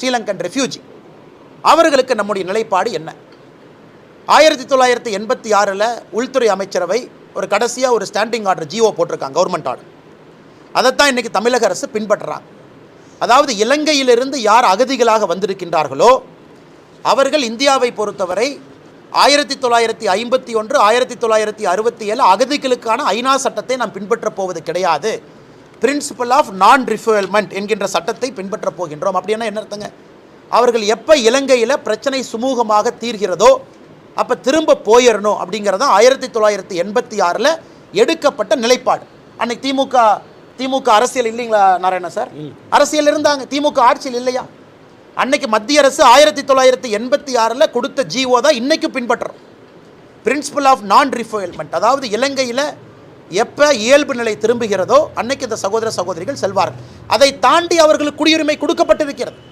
Sri Lankan refugee அவர்களுக்கு நம்முடைய நிலைப்பாடு என்ன? 1986 உள்துறை அமைச்சரவை ஒரு கடைசியாக ஒரு ஸ்டாண்டிங் ஆர்டர் ஜிஓ போட்டிருக்காங்க, கவர்மெண்ட் ஆர்டர். அதைத்தான் இன்றைக்கி தமிழக அரசு பின்பற்றுறாங்க. அதாவது இலங்கையிலிருந்து யார் அகதிகளாக வந்திருக்கின்றார்களோ அவர்கள் இந்தியாவை பொறுத்தவரை 1951 1967 அகதிகளுக்கான ஐநா சட்டத்தை நாம் பின்பற்றப் போவது கிடையாது. பிரின்சிபல் ஆஃப் நான் ரிஃபுவல்மெண்ட் என்கின்ற சட்டத்தை பின்பற்றப் போகின்றோம். அப்படின்னா என்ன அர்த்தங்க? அவர்கள் எப்போ இலங்கையில் பிரச்சனை சுமூகமாக தீர்கிறதோ அப்போ திரும்ப போயிடணும் அப்படிங்கிறதான் 1986 எடுக்கப்பட்ட நிலைப்பாடு. அன்னைக்கு திமுக அரசியல் இல்லைங்களா நாராயணன் சார்? அரசியல் இருந்தாங்க, திமுக ஆட்சியில் இல்லையா? அன்னைக்கு மத்திய அரசு 1986 கொடுத்த ஜிஓ தான் இன்னைக்கும் பின்பற்றுறோம். பிரின்சிபல் ஆஃப் நான் ரிஃபுவல்மெண்ட், அதாவது இலங்கையில் எப்போ இயல்பு நிலை திரும்புகிறதோ அன்னைக்கு இந்த சகோதர சகோதரிகள் செல்வார்கள். அதை தாண்டி அவர்களுக்கு குடியுரிமை கொடுக்கப்பட்டிருக்கிறது.